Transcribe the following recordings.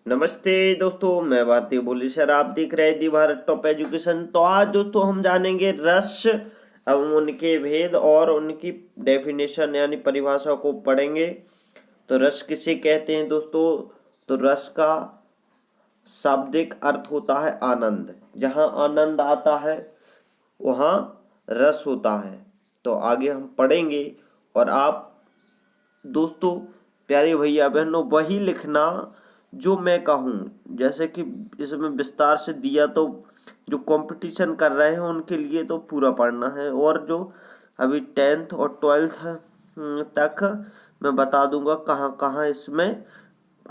नमस्ते दोस्तों, मैं भारतीय बोली सर। आप देख रहे हैं दी भारत टॉप एजुकेशन। तो आज दोस्तों हम जानेंगे रस, उनके भेद और उनकी डेफिनेशन यानी परिभाषा को पढ़ेंगे। तो रस किसे कहते हैं दोस्तों? तो रस का शाब्दिक अर्थ होता है आनंद। जहाँ आनंद आता है वहाँ रस होता है। तो आगे हम पढ़ेंगे और आप दोस्तों, प्यारे भैया बहनों, वही लिखना जो मैं कहूँ। जैसे कि इसमें विस्तार से दिया, तो जो कंपटीशन कर रहे हैं उनके लिए तो पूरा पढ़ना है, और जो अभी 10th और 12th तक मैं बता दूंगा कहाँ कहाँ इसमें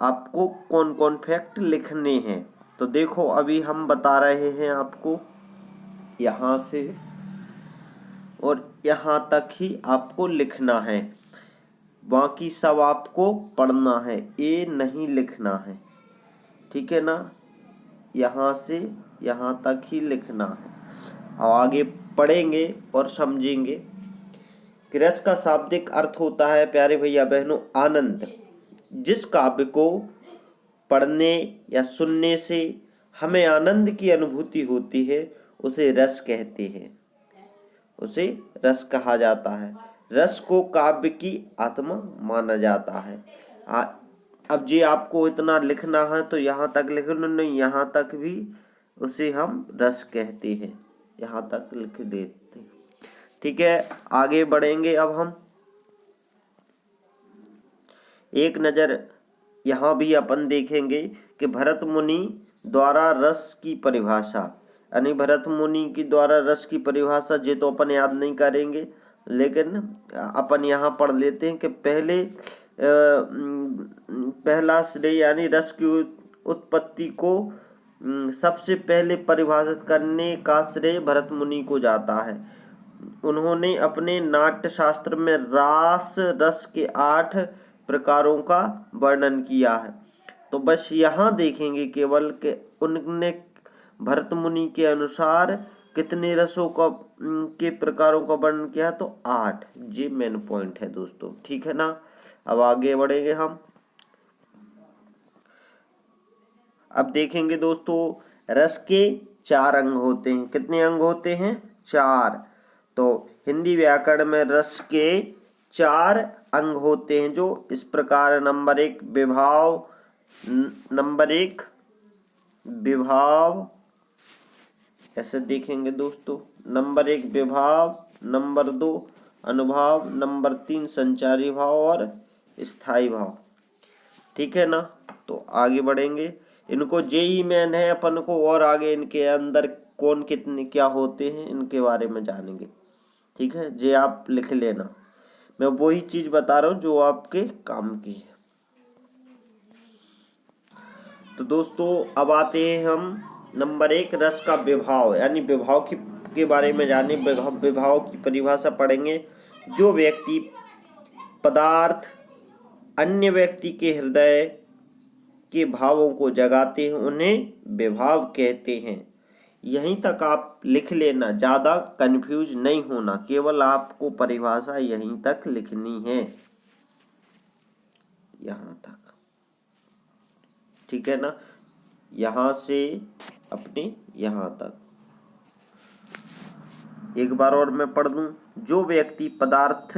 आपको कौन कौन फैक्ट लिखने हैं। तो देखो, अभी हम बता रहे हैं आपको यहाँ से और यहाँ तक ही आपको लिखना है। बाकी सब आपको पढ़ना है, ये नहीं लिखना है, ठीक है ना। यहाँ से यहाँ तक ही लिखना है। अब आगे पढ़ेंगे और समझेंगे कि रस का शाब्दिक अर्थ होता है, प्यारे भैया बहनों, आनंद। जिस काव्य को पढ़ने या सुनने से हमें आनंद की अनुभूति होती है उसे रस कहते हैं, उसे रस कहा जाता है। रस को काव्य की आत्मा माना जाता है। अब जी आपको इतना लिखना है तो यहाँ तक लिख लो, नहीं यहाँ तक भी उसे हम रस कहते हैं, यहाँ तक लिख देते हैं, ठीक है। आगे बढ़ेंगे। अब हम एक नज़र यहाँ भी अपन देखेंगे कि भरत मुनि द्वारा रस की परिभाषा, यानी भरत मुनि की द्वारा रस की परिभाषा जे तो अपन याद नहीं करेंगे, लेकिन अपन यहाँ पढ़ लेते हैं कि पहला श्रेय यानी रस की उत्पत्ति को सबसे पहले परिभाषित करने का श्रेय भरत मुनि को जाता है। उन्होंने अपने नाट्य शास्त्र में रास रस के 8 प्रकारों का वर्णन किया है। तो बस यहाँ देखेंगे केवल कि उनने भरत मुनि के अनुसार कितने रसों का के प्रकारों का वर्णन किया, तो 8। ये मेन पॉइंट है दोस्तों, ठीक है ना। अब आगे बढ़ेंगे हम। अब देखेंगे दोस्तों, रस के 4 अंग होते हैं। कितने अंग होते हैं? 4। तो हिंदी व्याकरण में रस के 4 अंग होते हैं, जो इस प्रकार। नंबर 1 विभाव, ऐसे देखेंगे दोस्तों। नंबर 1 विभाव, नंबर 2 अनुभाव, नंबर 3 संचारी भाव और स्थायी भाव, ठीक है ना। तो आगे बढ़ेंगे। इनको जेई मेन है अपन को, और आगे इनके अंदर कौन कितने क्या होते हैं इनके बारे में जानेंगे, ठीक है। जे आप लिख लेना, मैं वही चीज बता रहा हूँ जो आपके काम की है। तो दोस्तों अब आते हैं हम नंबर 1 रस का विभाव, यानी विभाव के बारे में जाने। विभाव की परिभाषा पढ़ेंगे। जो व्यक्ति पदार्थ अन्य व्यक्ति के हृदय के भावों को जगाते हैं उन्हें विभाव कहते हैं। यहीं तक आप लिख लेना, ज़्यादा कंफ्यूज नहीं होना, केवल आपको परिभाषा यहीं तक लिखनी है, यहाँ तक, ठीक है ना। यहाँ से अपने यहाँ तक एक बार और मैं पढ़ दूं। जो व्यक्ति पदार्थ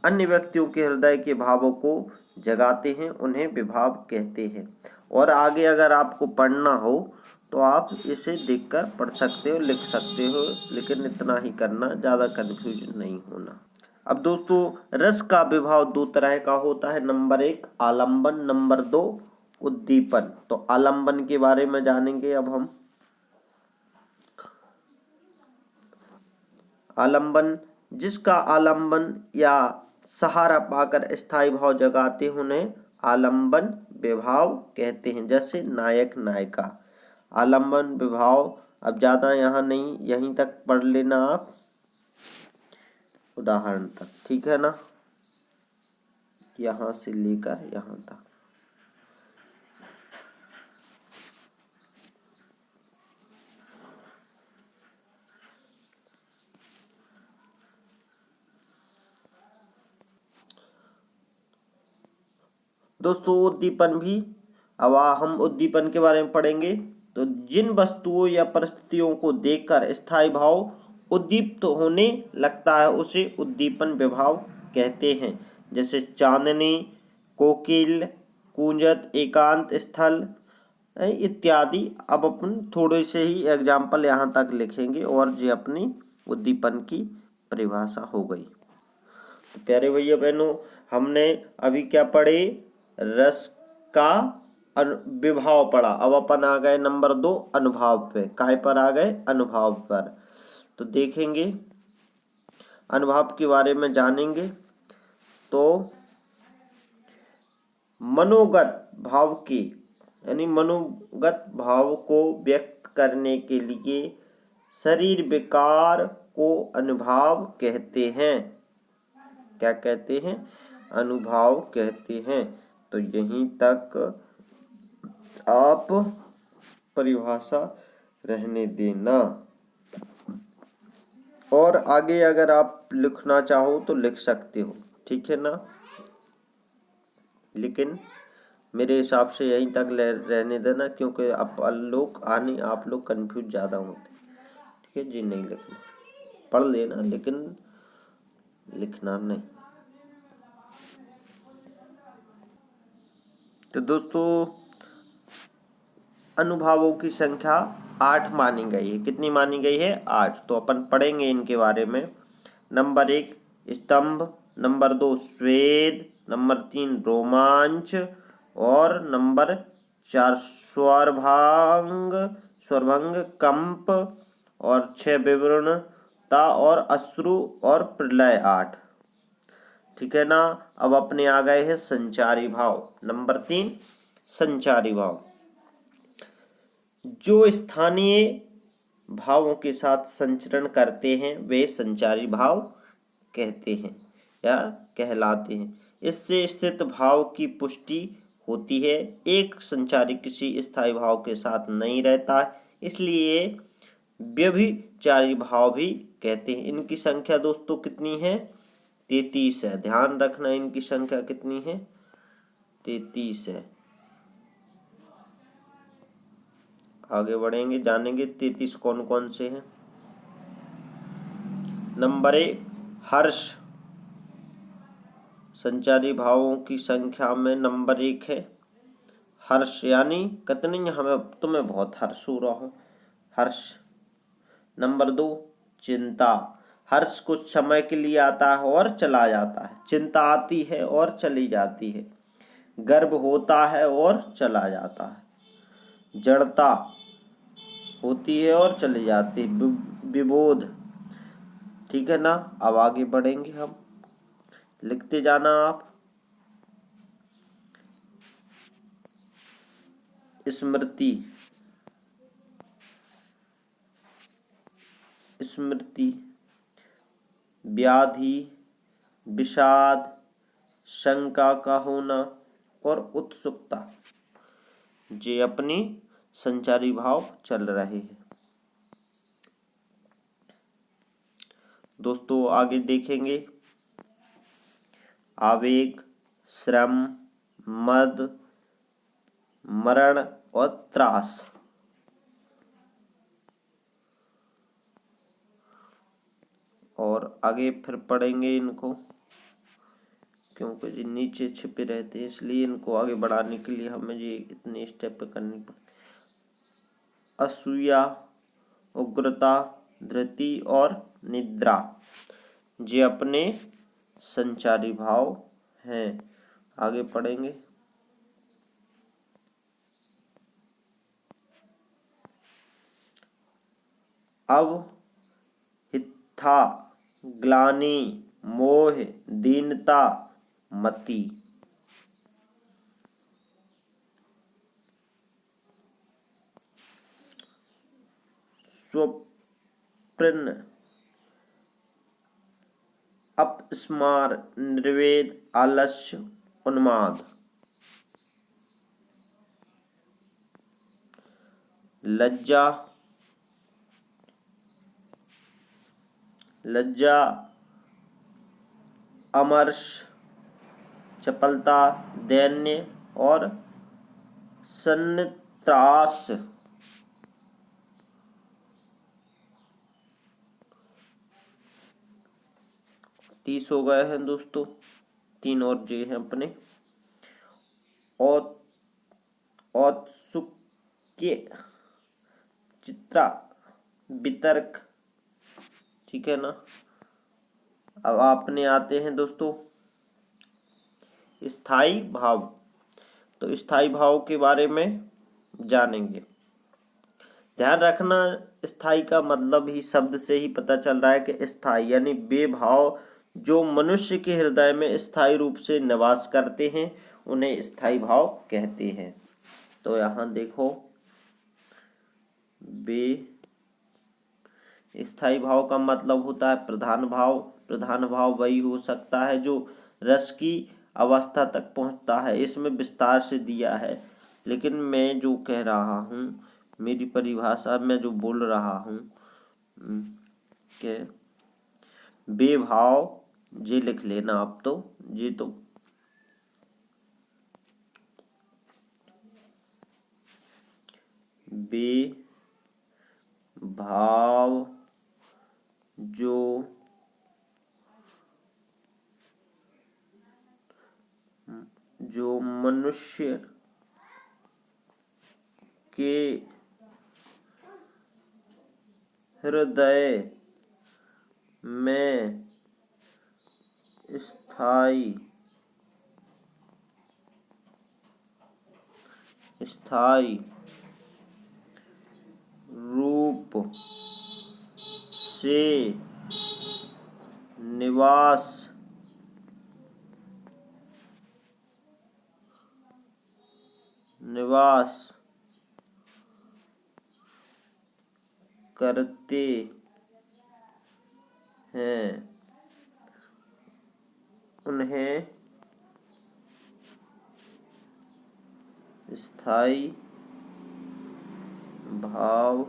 अन्य व्यक्तियों के हृदय के भावों को जगाते हैं उन्हें विभाव कहते हैं। और आगे अगर आपको पढ़ना हो तो आप इसे देखकर पढ़ सकते हो, लिख सकते हो, लेकिन इतना ही करना, ज़्यादा कन्फ्यूज नहीं होना। अब दोस्तों, रस का विभाव 2 तरह का होता है। नंबर 1 आलंबन, नंबर 2 उद्दीपन। तो आलंबन के बारे में जानेंगे अब हम। आलंबन, जिसका आलंबन या सहारा पाकर स्थायी भाव जगाते हैं उन्हें आलंबन विभाव कहते हैं। जैसे नायक नायिका, आलंबन विभाव। अब ज़्यादा यहाँ नहीं, यहीं तक पढ़ लेना आप, उदाहरण तक, ठीक है ना, यहाँ से लेकर यहाँ तक। दोस्तों उद्दीपन भी अब हम उद्दीपन के बारे में पढ़ेंगे। तो जिन वस्तुओं या परिस्थितियों को देखकर स्थायी भाव उद्दीप्त होने लगता है उसे उद्दीपन विभाव कहते हैं। जैसे चांदनी, कोकिल, कूंजत, एकांत स्थल इत्यादि। अब अपन थोड़े से ही एग्जाम्पल यहाँ तक लिखेंगे और ये अपनी उद्दीपन की परिभाषा हो गई। तो प्यारे भैया बहनों, हमने अभी क्या पढ़े? रस का विभाव पढ़ा। अब अपन आ गए नंबर 2 अनुभाव पे। काय पर आ गए? अनुभाव पर। तो देखेंगे, अनुभाव के बारे में जानेंगे। तो मनोगत भाव की यानी मनोगत भाव को व्यक्त करने के लिए शरीर विकार को अनुभाव कहते हैं। क्या कहते हैं? अनुभाव कहते हैं। तो यहीं तक आप परिभाषा रहने देना, और आगे अगर आप लिखना चाहो तो लिख सकते हो, ठीक है ना। लेकिन मेरे हिसाब से यहीं तक रहने देना, क्योंकि आप लोग कंफ्यूज ज़्यादा होते, ठीक है जी। नहीं लिखना, पढ़ लेना लेकिन लिखना नहीं। तो दोस्तों, अनुभावों की संख्या 8 मानी गई है। कितनी मानी गई है? 8। तो अपन पढ़ेंगे इनके बारे में। नंबर 1 स्तंभ, नंबर 2 स्वेद, नंबर 3 रोमांच, और नंबर 4 स्वरभंग, कंप, और 6 विवरणता और अश्रु, और प्रलय 8। ठीक है ना। अब अपने आ गए हैं संचारी भाव। नंबर 3 संचारी भाव, जो स्थानीय भावों के साथ संचरण करते हैं वे संचारी भाव कहते हैं या कहलाते हैं। इससे स्थित भाव की पुष्टि होती है। एक संचारी किसी स्थायी भाव के साथ नहीं रहता, इसलिए व्यभिचारी भाव भी कहते हैं। इनकी संख्या दोस्तों कितनी है? 33 है। ध्यान रखना, इनकी संख्या कितनी है? 33 है। आगे बढ़ेंगे, जानेंगे 33 कौन कौन से हैं। नंबर 1 हर्ष, संचारी भावों की संख्या में नंबर 1 है हर्ष, यानी कितनी तुम्हें बहुत हर्ष हो रहा हो, हर्ष। नंबर 2 चिंता, हर्ष कुछ समय के लिए आता है और चला जाता है, चिंता आती है और चली जाती है, गर्व होता है और चला जाता है, जड़ता होती है और चली जाती है, विबोध। ठीक है ना। अब आगे बढ़ेंगे हम, लिखते जाना आप। स्मृति, व्याधि, विषाद, शंका का होना, और उत्सुकता, ये अपनी संचारी भाव चल रहे हैं। दोस्तों आगे देखेंगे आवेग, श्रम, मद, मरण और त्रास। और आगे फिर पढ़ेंगे इनको, क्योंकि ये नीचे छिपे रहते हैं, इसलिए इनको आगे बढ़ाने के लिए हमें ये इतने स्टेप पे करनी पड़ती। असूया, उग्रता, धृति और निद्रा, ये अपने संचारी भाव हैं। आगे पढ़ेंगे। अब हित्था, ग्लानि, मोह, दीनता, मति। स्वप्न, अपस्मार, निर्वेद, आलस्य, उन्माद। लज्जा, अमर्ष, चपलता, दैन्य और सन्त्रास। 30 हो गए हैं दोस्तों, 3 और जे हैं अपने। औत्सुक्य, चित्रा, वितर्क, ठीक है ना। अब आपने आते हैं दोस्तों स्थाई भाव। तो स्थाई भाव के बारे में जानेंगे। ध्यान रखना, स्थाई का मतलब ही शब्द से ही पता चल रहा है कि स्थाई यानी वे भाव जो मनुष्य के हृदय में स्थायी रूप से निवास करते हैं उन्हें स्थाई भाव कहते हैं। तो यहाँ देखो, वे स्थाई भाव का मतलब होता है प्रधान भाव। प्रधान भाव वही हो सकता है जो रस की अवस्था तक पहुँचता है। इसमें विस्तार से दिया है, लेकिन मैं जो कह रहा हूँ, मेरी परिभाषा में जो बोल रहा हूँ कि वे भाव, ये लिख लेना आप, तो ये तो वे भाव जो मनुष्य के हृदय में स्थायी रूप से निवास करते हैं उन्हें स्थायी भाव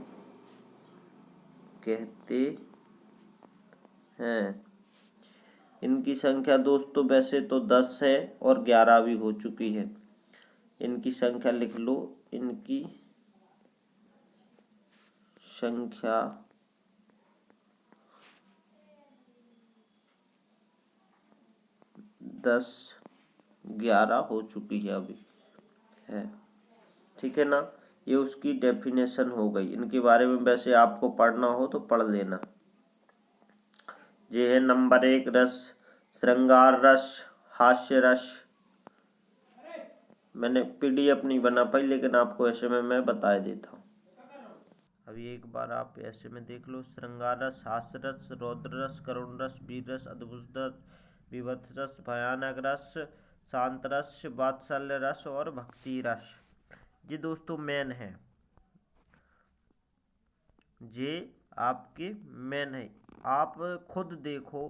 कहते हैं। इनकी संख्या दोस्तों वैसे तो 10 है और 11 भी हो चुकी है। इनकी संख्या लिख लो, इनकी संख्या 10, 11 हो चुकी है अभी है, ठीक है ना। ये उसकी डेफिनेशन हो गई। इनके बारे में वैसे आपको पढ़ना हो तो पढ़ लेना। ये है नंबर 1 रस, श्रृंगार रस, हास्य रस। मैंने PDF नहीं बना पाई, लेकिन आपको ऐसे में मैं बता देता हूँ। अभी एक बार आप ऐसे में देख लो, श्रृंगार रस, हास्य रस, रौद्र रस, करुण रस, वीर रस, अद्भुत रस, विभत्स रस, भयानक रस, शांत रस, वात्सल्य रस और भक्ति रस। ये दोस्तों मेन है, ये आपके मेन है। आप खुद देखो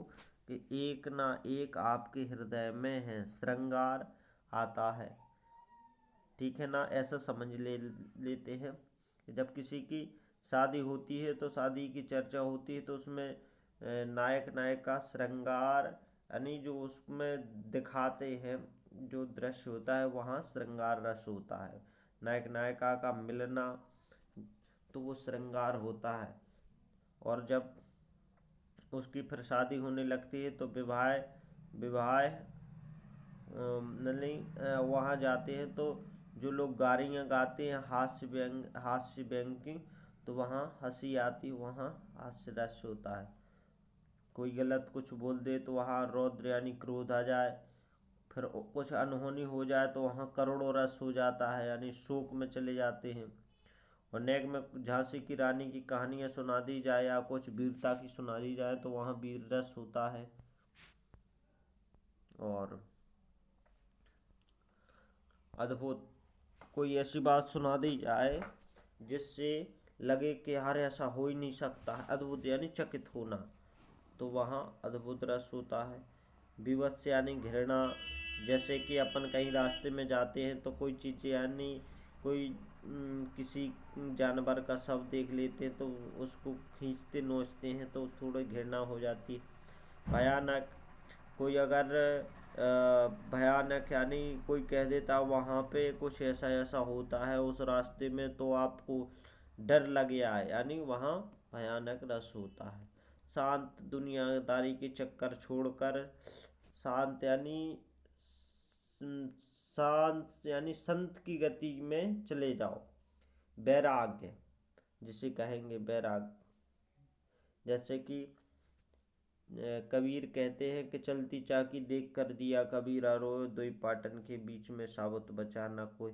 कि एक ना एक आपके हृदय में है, श्रृंगार आता है, ठीक है ना। ऐसा समझ लेते हैं कि जब किसी की शादी होती है तो शादी की चर्चा होती है, तो उसमें नायक नायिका श्रृंगार यानी जो उसमें दिखाते हैं जो दृश्य होता है, वहाँ श्रृंगार रस होता है। नायक नायिका का मिलना, तो वो श्रृंगार होता है। और जब उसकी फिर शादी होने लगती है तो विवाह वहाँ जाते हैं, तो जो लोग गारियाँ गाते हैं हास्य व्यंग की, तो वहाँ हंसी आती, वहाँ हास्य रस होता है। कोई गलत कुछ बोल दे तो वहाँ रौद्र यानी क्रोध आ जाए। फिर कुछ अनहोनी हो जाए तो वहाँ करुणो रस हो जाता है, यानी शोक में चले जाते हैं। और नेक में झांसी की रानी की कहानियाँ सुना दी जाए या कुछ वीरता की सुना दी जाए तो वहाँ वीर रस होता है। और अद्भुत कोई ऐसी बात सुना दी जाए जिससे लगे कि यार ऐसा हो ही नहीं सकता है, अद्भुत यानी चकित होना, तो वहाँ अद्भुत रस होता है। विवत्स यानी घृणा, जैसे कि अपन कहीं रास्ते में जाते हैं तो कोई चीज़ यानी कोई किसी जानवर का शव देख लेते हैं तो उसको खींचते नोचते हैं तो थोड़ी घृणा हो जाती है। भयानक, कोई अगर भयानक यानी कोई कह देता वहाँ पे कुछ ऐसा ऐसा होता है उस रास्ते में, तो आपको डर लगे आए, यानी वहाँ भयानक रस होता है। शांत दुनियादारी के चक्कर छोड़कर शांत यानी शांत यानी संत की गति में चले जाओ। वैराग्य जिसे कहेंगे वैराग्य, जैसे कि कबीर कहते हैं कि चलती चाकी देख कर दिया कबीरा रोए, दुई पाटन के बीच में साबुत बचा न कोई।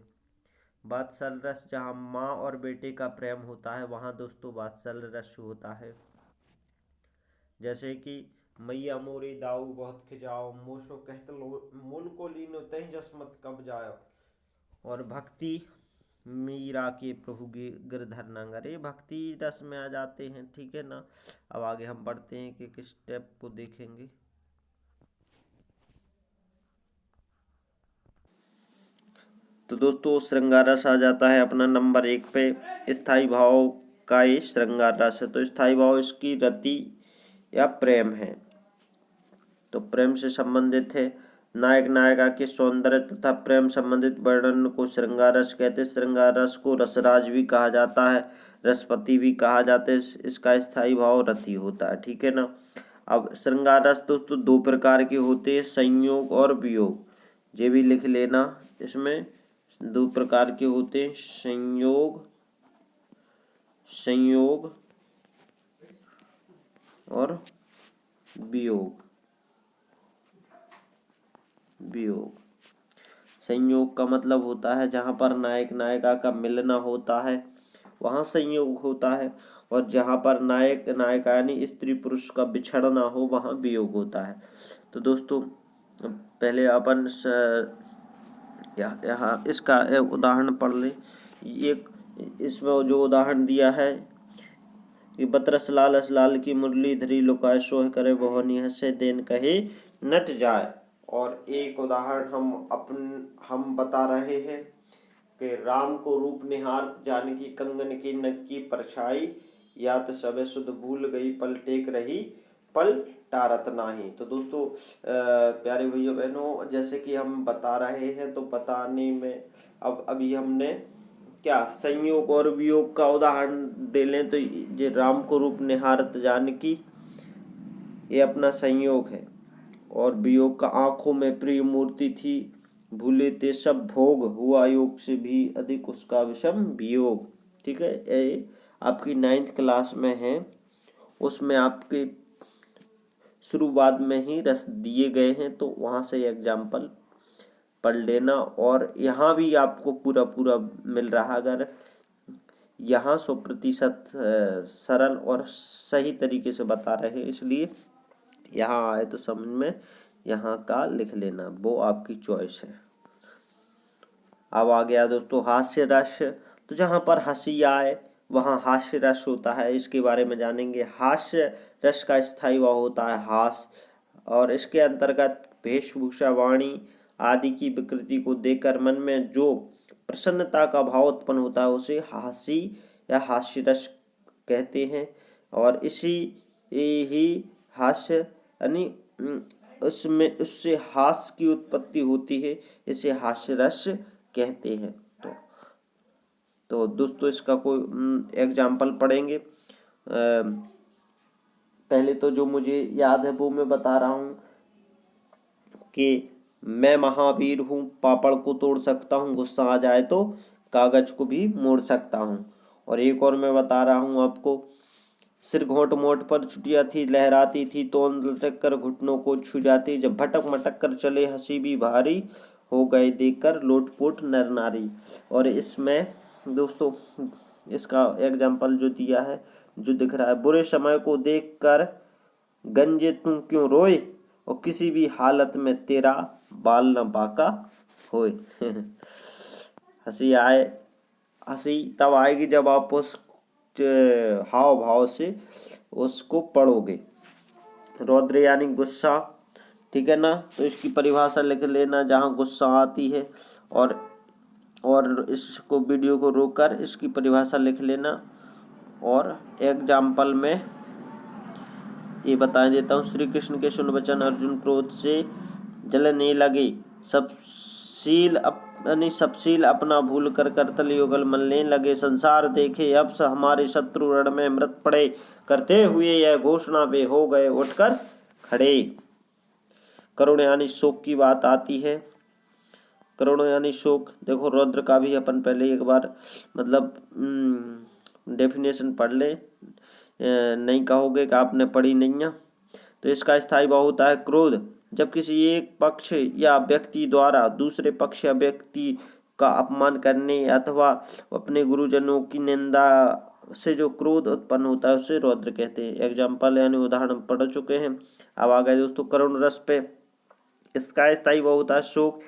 वात्सल रस, जहाँ माँ और बेटे का प्रेम होता है वहाँ दोस्तों वात्सल रस होता है। जैसे कि मैया मोरे दाऊ बहुत खिजाओ, मोशो कहत मुन को लीनो तही जसमत कब जाओ। और भक्ति, मीरा के प्रभु गिरधर नंगरे, भक्ति रस में आ जाते हैं, ठीक है ना। अब आगे हम बढ़ते हैं कि किस स्टेप को देखेंगे। तो दोस्तों श्रृंगार रस आ जाता है अपना नंबर 1 पे। स्थाई भाव का ये श्रृंगार रस है। तो स्थाई भाव इसकी रति या प्रेम है, तो प्रेम से संबंधित है। नायक नायिका के सौंदर्य तथा प्रेम संबंधित वर्णन को श्रृंगार रस कहते हैं। श्रृंगार रस को रसराज भी कहा जाता है, रसपति भी कहा जाता है। इसका स्थायी भाव रति होता है, ठीक है ना। अब श्रृंगार रस दोस्तों 2 प्रकार के होते हैं, संयोग और वियोग। ये भी लिख लेना, इसमें 2 प्रकार के होते हैं, संयोग और वियोग। संयोग का मतलब होता है जहाँ पर नायक नायिका का मिलना होता है वहाँ संयोग होता है, और जहाँ पर नायक नायिका यानी स्त्री पुरुष का बिछड़ना हो वहाँ वियोग होता है। तो दोस्तों पहले अपन यहाँ इसका उदाहरण पढ़ ले। एक इसमें जो उदाहरण दिया है कि बतरस लाल की मुरली धरी लुकाए, सोह करे बहुनी हंसे देन कहे नट जाए। और एक उदाहरण हम बता रहे हैं कि राम को रूप निहार जानकी कंगन की नग की परछाई, या तो सबे सुध भूल गई पल टेक रही पल टारत नाही। तो दोस्तों प्यारे भैया बहनों, जैसे कि हम बता रहे हैं तो बताने में अब अभी हमने क्या संयोग और वियोग का उदाहरण दे लें तो ये राम को रूप निहारत जानकी ये अपना संयोग है, और वियोग का आंखों में प्रिय मूर्ति थी, भूले ते सब भोग, हुआ योग से भी अधिक उसका विषम वियोग। ठीक है, ये आपकी 9th क्लास में है, उसमें आपके शुरुआत में ही रस दिए गए हैं, तो वहाँ से एग्जाम्पल पढ़ लेना। और यहाँ भी आपको पूरा पूरा मिल रहा, अगर यहाँ 100% सरल और सही तरीके से बता रहे हैं, इसलिए यहाँ आए तो समझ में यहाँ का लिख लेना, वो आपकी चॉइस है। अब आ गया दोस्तों हास्य रस। तो जहाँ पर हंसी आए वहाँ हास्य रस होता है, इसके बारे में जानेंगे। हास्य रस का स्थायी भाव होता है हास्य, और इसके अंतर्गत वेशभूषा वाणी आदि की विकृति को देखकर मन में जो प्रसन्नता का भाव उत्पन्न होता है उसे हास्य या हास्य रस कहते हैं। और इसी ही हास्य यानी उसमें उससे हास्य की उत्पत्ति होती है, इसे हास्य रस कहते हैं। तो दोस्तों इसका कोई एग्जाम्पल पढ़ेंगे। पहले तो जो मुझे याद है वो मैं बता रहा हूँ कि मैं महावीर हूँ, पापड़ को तोड़ सकता हूँ, गुस्सा आ जाए तो कागज को भी मोड़ सकता हूँ। और एक और मैं बता रहा हूँ आपको, सिर घोंट मोट पर चुटिया थी लहराती थी, तोंद लटक कर घुटनों को छू जाती, जब भटक मटक कर चले हंसी भी भारी, हो गए देखकर लोटपोट नर नारी। और इसमें दोस्तों इसका एग्जाम्पल जो दिया है, जो दिख रहा है, बुरे समय को देखकर गंजे तुम क्यों रोए, और किसी भी हालत में तेरा बाल न बाका होए। हंसी आए, हंसी तब आएगी जब आप उस हाव भाव से उसको पढ़ोगे। रौद्र यानी गुस्सा, ठीक है ना, तो इसकी परिभाषा लिख लेना जहाँ गुस्सा आती है, और इसको वीडियो को रोककर इसकी परिभाषा लिख लेना। और एग्जाम्पल में ये बता देता हूँ। श्री कृष्ण के सुन वचन अर्जुन क्रोध से जलने लगे। सबशील अपना भूल कर करतल युगल मलने लगे। संसार देखे अब से हमारे शत्रु रण में मृत पड़े। करते हुए यह घोषणा वे हो गए उठकर खड़े। करुण यानी शोक की बात आती है। करुण यानी शोक। देखो रौद्र का भी अपन पहले एक बार मतलब डेफिनेशन पढ़ ले, नहीं कहोगे कि आपने पढ़ी नहीं है। तो इसका स्थायी भाव होता है क्रोध। जब किसी एक पक्ष या व्यक्ति द्वारा दूसरे पक्ष या व्यक्ति का अपमान करने अथवा अपने गुरुजनों की निंदा से जो क्रोध उत्पन्न होता है उसे रौद्र कहते हैं। एग्जाम्पल यानी उदाहरण पढ़ चुके हैं। अब आ गए दोस्तों करुण रस पे। इसका स्थायी भाव होता है शोक।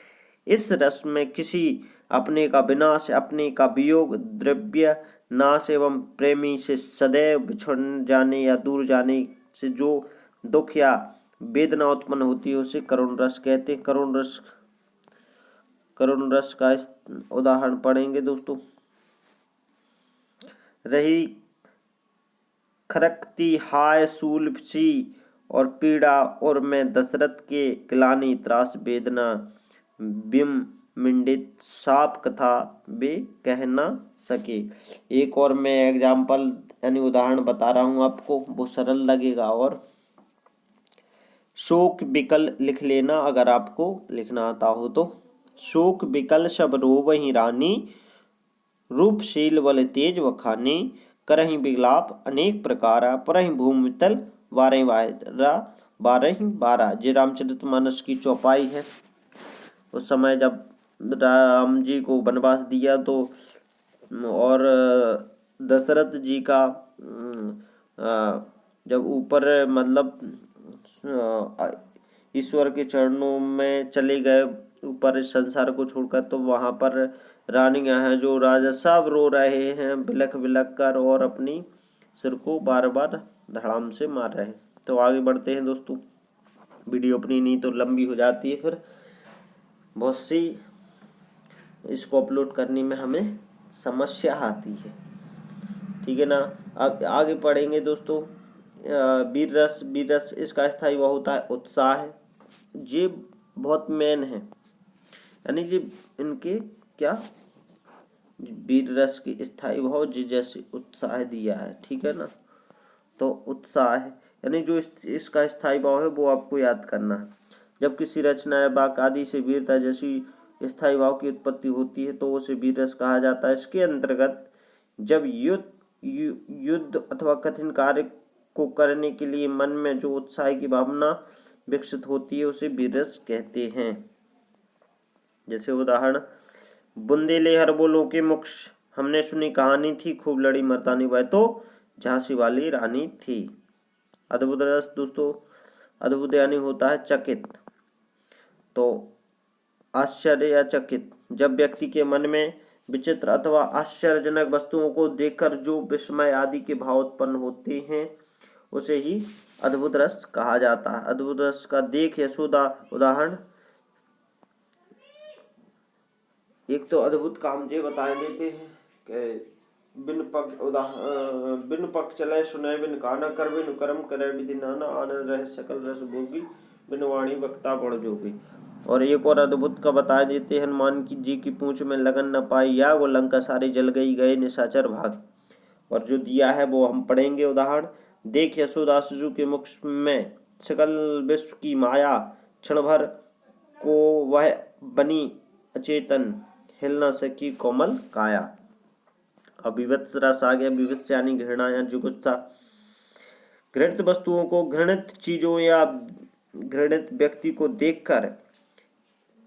इस रस में किसी अपने का विनाश, अपने का वियोग, द्रव्य नाश एवं प्रेमी से सदैव बिछुड़ जाने या दूर जाने से जो दुख या वेदना उत्पन्न होती है उसे करुण रस कहते हैं। करुण रस का उदाहरण पढ़ेंगे दोस्तों। रही खरकती हाय शूल सी और पीड़ा, और मैं दशरथ के ग्लानि त्रास वेदना, बिम मिंडित साप कथा वे कह न सके। एक और मैं एग्जाम्पल यानी उदाहरण बता रहा हूँ आपको, वो सरल लगेगा। और शोक विकल लिख लेना अगर आपको लिखना आता हो तो। शोक विकल सब रोवहि रानी, रूपशील बल तेज वखानी, करहि विलाप अनेक प्रकारा, परहि भूमि तल बारह बारह। ये रामचरितमानस की चौपाई है। उस समय जब राम जी को वनवास दिया तो और दशरथ जी का जब ऊपर मतलब ईश्वर के चरणों में चले गए ऊपर इस संसार को छोड़कर, तो वहाँ पर रानियां हैं जो राजा सब रो रहे हैं बिलख बिलख कर और अपनी सिर को बार बार धड़ाम से मार रहे हैं। तो आगे बढ़ते हैं दोस्तों। वीडियो अपनी नहीं तो लंबी हो जाती है, फिर बहुत सी इसको अपलोड करने में हमें समस्या आती है, ठीक है ना। अब आगे पढ़ेंगे दोस्तों। वीर रस इसका स्थायी वह होता है उत्साह। ये बहुत मेन है, यानी कि इनके क्या वीर रस की स्थायी भाव जी जैसे उत्साह दिया है, ठीक है ना। तो उत्साह है यानी जो इसका स्थायी भाव है वो आपको याद करना है। जब किसी रचना या वाक्य आदि से वीरता जैसी स्थायी भाव की उत्पत्ति होती है तो उसे वीर रस कहा जाता है। इसके अंतर्गत जब युद्ध अथवा कठिन कार्य को करने के लिए मन में जो उत्साह की भावना विकसित होती है उसे वीर रस कहते हैं। जैसे उदाहरण, बुंदेले हरबोलों के मुख हमने सुनी कहानी थी, खूब लड़ी मर्दानी वह तो झांसी वाली रानी थी। अद्भुत रस दोस्तों, अद्भुत यानी होता है चकित, तो आश्चर्य या चकित। जब व्यक्ति के मन में विचित्र अथवा आश्चर्यजनक वस्तुओं को देखकर जो विस्मय आदि के भाव उत्पन्न होते हैं उसे ही अद्भुत रस कहा जाता है। अद्भुत रस का देख यशोदा उदाहरण। एक तो अद्भुत का हम ये बता देते हैं कि बिन पक चले सुने बिन काना, कर बिन कर्म करे विधि नाना, आनंद रहे सकल रस भोगी, बिन वाणी वक्ता बड़ जोगी। और एक और अद्भुत का बता देते हैं, हनुमान जी की पूंछ में लगन न पाई या वो लंका सारी जल गई, गए निशाचर भाग। और जो दिया है वो हम पढ़ेंगे उदाहरण। देख यशोदा शिशु के मुख में सकल विश्व की माया, क्षण भर को वह बनी अचेतन, हिल न सकी कोमल काया। अब विवत्स रस आ गया। विवत्स यानी घृणा या जुगुप्सा। घृणित वस्तुओं को, घृणित चीजों या घृणित व्यक्ति को देखकर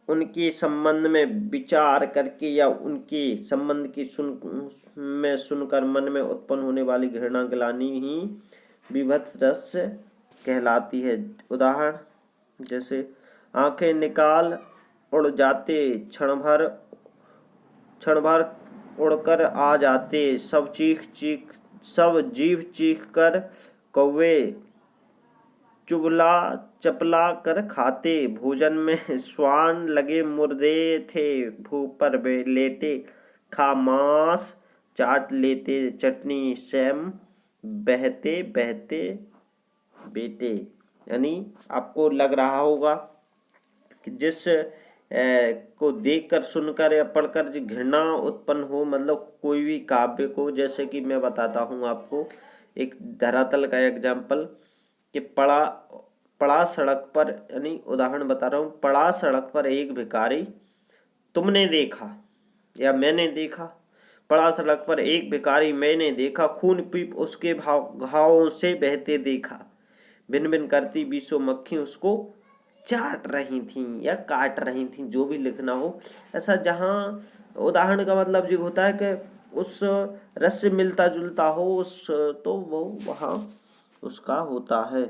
उनके संबंध में विचार करके या उनके संबंध की सुनकर मन में उत्पन्न होने वाली घृणा ग्लानि ही विभत्स रस कहलाती है। उदाहरण जैसे, आंखें निकाल उड़ जाते, क्षण भर उड़कर आ जाते, सब जीव चीख कर कौवे चुबला चपला कर खाते, भोजन में स्वान लगे मुर्दे थे, भूख पर लेटे खा मांस चाट लेते, चटनी सैम बहते बहते बेटे, यानी आपको लग रहा होगा कि जिस को देखकर सुनकर या पढ़कर जो घृणा उत्पन्न हो, मतलब कोई भी काव्य को, जैसे कि मैं बताता हूँ आपको एक धरातल का एग्जाम्पल कि पड़ा पड़ा सड़क पर, यानी उदाहरण बता रहा हूँ, पड़ा सड़क पर एक भिखारी तुमने देखा या मैंने देखा, पड़ा सड़क पर एक भिखारी मैंने देखा, खून पीप उसके घावों से बहते देखा, भिन भिन करती बीसों मक्खी उसको चाट रही थी या काट रही थी, जो भी लिखना हो ऐसा। जहाँ उदाहरण का मतलब जो होता है कि उस रस से मिलता जुलता हो उस, तो वो वहाँ उसका होता है।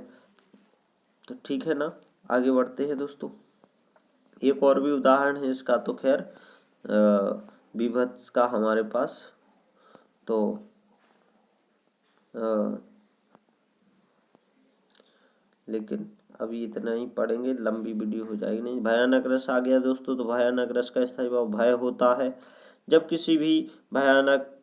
तो ठीक है ना, आगे बढ़ते हैं दोस्तों। एक और भी उदाहरण है इसका, तो खैर विभत्स का हमारे पास, तो लेकिन अभी इतना ही पढ़ेंगे, लंबी वीडियो हो जाएगी नहीं। भयानक रस आ गया दोस्तों, तो भयानक रस का स्थायी भाव भय होता है। जब किसी भी भयानक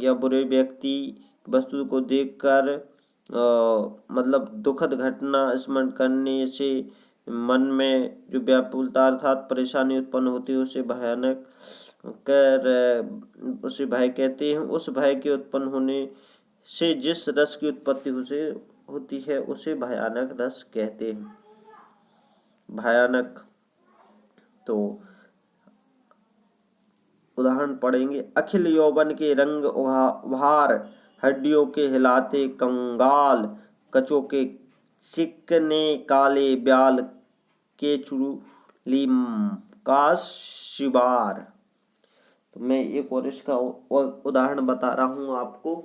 या बुरे व्यक्ति वस्तु को देखकर मतलब दुखद घटना स्मरण करने से मन में जो व्याकुलता अर्थात परेशानी उत्पन्न होती है उसे भयानक कर उसे भय कहते हैं। उस भय के उत्पन्न होने से जिस रस की उत्पत्ति उसे होती है उसे भयानक रस कहते हैं। भयानक, तो उदाहरण पढ़ेंगे। अखिल यौवन के रंग उभार, हड्डियों के हिलाते कंगाल, कचों के चिकने काले ब्याल, के चुली का शिवार। तो मैं एक और इसका उदाहरण बता रहा हूँ आपको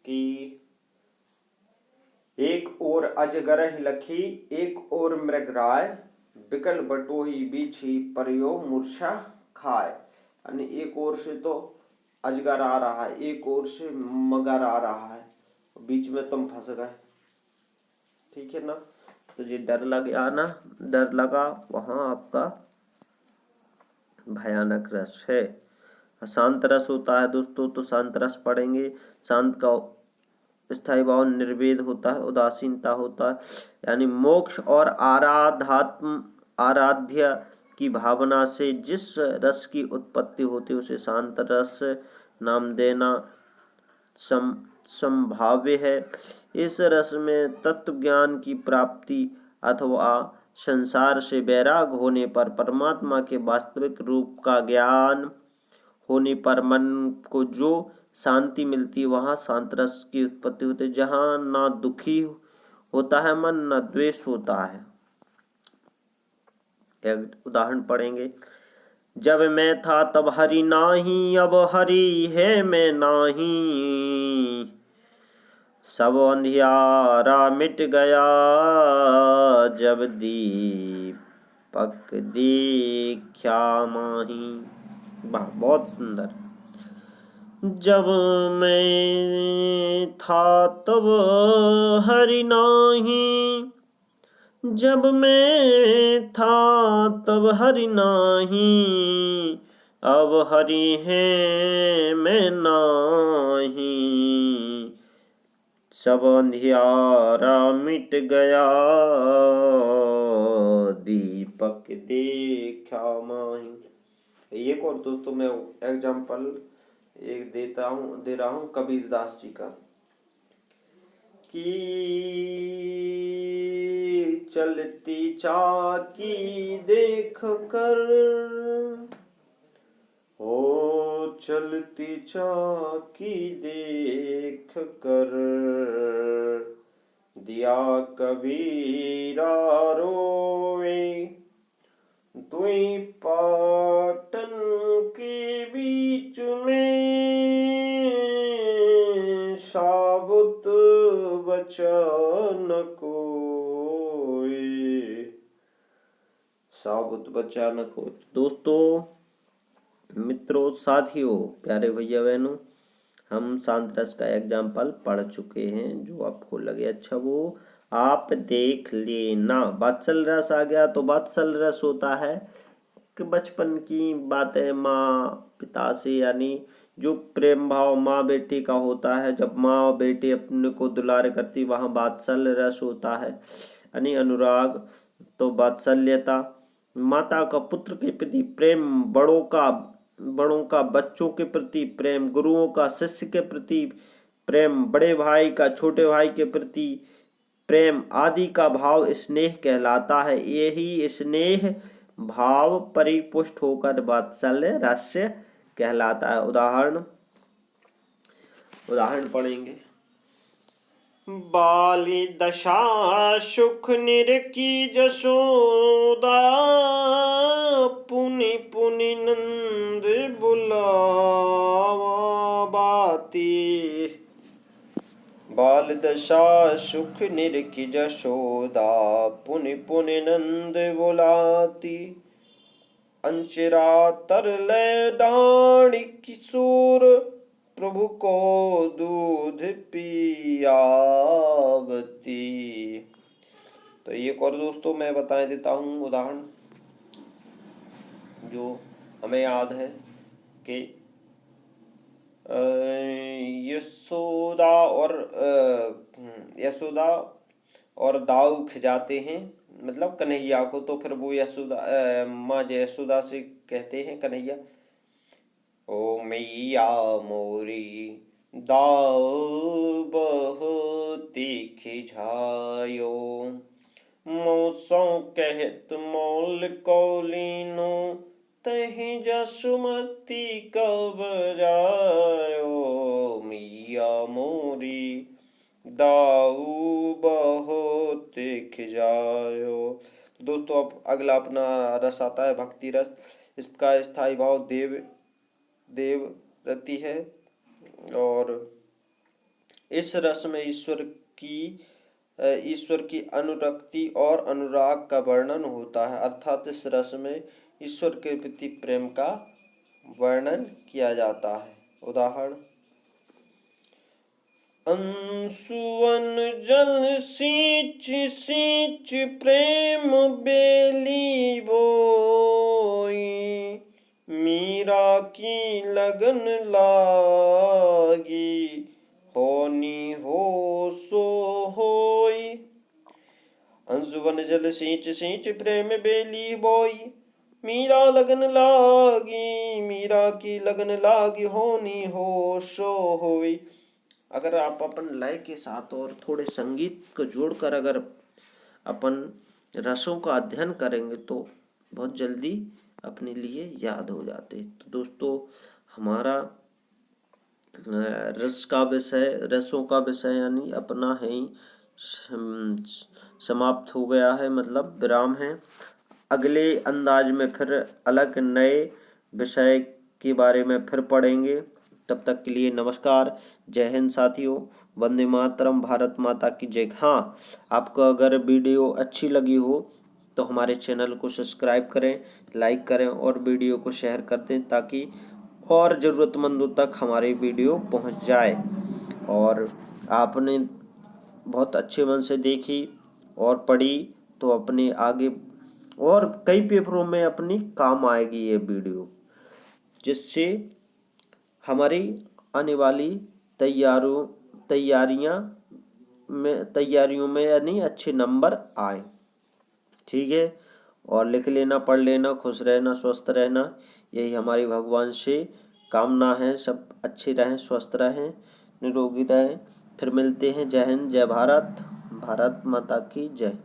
कि एक ओर अजगर लखी, एक ओर मृगराय, बिकल बटोही बीछी, परियो मूर्छा खाए। यानी एक ओर से तो अजगर आ रहा है, एक ओर से मगर आ रहा है, बीच में तुम फंस गए। ठीक है ना, तो ये डर लगा ना, डर लगा, वहां आपका भयानक रस है। शांत रस होता है दोस्तों, तो शांत रस पढ़ेंगे। शांत का स्थायी भाव निर्वेद होता है, उदासीनता होता है, यानी मोक्ष और आराध्य की भावना से जिस रस की उत्पत्ति होती है उसे शांत रस नाम देना संभाव्य है। इस रस में तत्व ज्ञान की प्राप्ति अथवा संसार से वैराग होने पर, परमात्मा के वास्तविक रूप का ज्ञान होने पर मन को जो शांति मिलती है वहाँ शांत रस की उत्पत्ति होती है। जहाँ ना दुखी होता है मन, ना द्वेष होता है। एक उदाहरण पढ़ेंगे। जब मैं था तब हरि नाही, अब हरि है मैं नाही, सब अंधियारा मिट गया, जब दीपक देखा माही। वाह, बहुत सुंदर। जब मैं था तब हरि नाही, जब मैं था तब हरि नाही, अब हरि है मैं नाही, सब अंधियारा मिट गया, दीपक देखा माही। एक और दोस्तों मैं एग्जाम्पल एक दे रहा हूँ कबीरदास जी का, कि चलती चाकी देख कर, ओ चलती चाकी देख कर, दिया कबीरा रोए, दुई पाटन के बीच में, साबुत बचन कोई, साबुत बचन को। दोस्तों, मित्रों, साथियों, प्यारे भैया बहनों, हम शांत रस का एग्जाम्पल पढ़ चुके हैं। जो आपको लगे अच्छा वो आप देख लेना। वात्सल रस आ गया, तो वात्सल रस होता है कि बचपन की बातें माँ पिता से, यानी जो प्रेम भाव माँ बेटी का होता है, जब माँ और बेटी अपने को दुलार करती, वहाँ वात्सल्य रस होता है, यानी अनुराग। तो वात्सल्यता, माता का पुत्र के प्रति प्रेम, बड़ों का बच्चों के प्रति प्रेम, गुरुओं का शिष्य के प्रति प्रेम, बड़े भाई का छोटे भाई के प्रति प्रेम आदि का भाव स्नेह कहलाता है। यही स्नेह भाव परिपुष्ट होकर वात्सल्य रस कहलाता है। उदाहरण पढ़ेंगे। बाली दशा सुख निरखी जसोदा, पुनि पुनि नंद बुलावा बाती। बाल दशा सुख निरखी जसोदा, पुनि पुनि नंद बुलाती। अंचिरा तरले डाणी किशोर, प्रभु को दूध पियावती। तो एक और दोस्तों मैं बता देता हूँ उदाहरण जो हमें याद है कि यशोदा और दाऊ खिजाते हैं, मतलब कन्हैया को। तो फिर वो माँ यशोदा से कहते हैं कन्हैया, ओ मैया मोरी दाऊ बहुती खिझायो, मौसों कहत मोल कौलीनो, तहि जसुमती कब जायो, मैया मोरी दाऊ बहुत खिजायो। दोस्तों अब अगला अपना रस आता है भक्ति रस। इसका स्थायी भाव देव रति है, और इस रस में ईश्वर की अनुरक्ति और अनुराग का वर्णन होता है, अर्थात इस रस में ईश्वर के प्रति प्रेम का वर्णन किया जाता है। उदाहरण। अंशुवन जल सींच सींच प्रेम बेली बोई, मीरा की लगन लागी, होनी हो सो होई। अंशुवन जल सींच सींच प्रेम बेली बोई, मीरा लगन लागी, मीरा की लगन लागी, होनी हो सो होई। अगर आप अपन लय के साथ और थोड़े संगीत को जोड़कर अगर अपन रसों का अध्ययन करेंगे तो बहुत जल्दी अपने लिए याद हो जाते। तो दोस्तों हमारा रसों का विषय यानी अपना है ही समाप्त हो गया है, मतलब विराम है। अगले अंदाज में फिर अलग नए विषय के बारे में फिर पढ़ेंगे। तब तक के लिए नमस्कार, जय हिंद साथियों, वंदे मातरम, भारत माता की जय। हाँ, आपको अगर वीडियो अच्छी लगी हो तो हमारे चैनल को सब्सक्राइब करें, लाइक करें और वीडियो को शेयर कर दें, ताकि और ज़रूरतमंदों तक हमारी वीडियो पहुंच जाए। और आपने बहुत अच्छे मन से देखी और पढ़ी तो अपने आगे और कई पेपरों में अपनी काम आएगी ये वीडियो, जिससे हमारी आने वाली तैयारियों में यानी अच्छे नंबर आए। ठीक है, और लिख लेना, पढ़ लेना, खुश रहना, स्वस्थ रहना, यही हमारी भगवान से कामना है। सब अच्छे रहें, स्वस्थ रहें, निरोगी रहें। फिर मिलते हैं। जय हिंद, जय भारत, भारत माता की जय।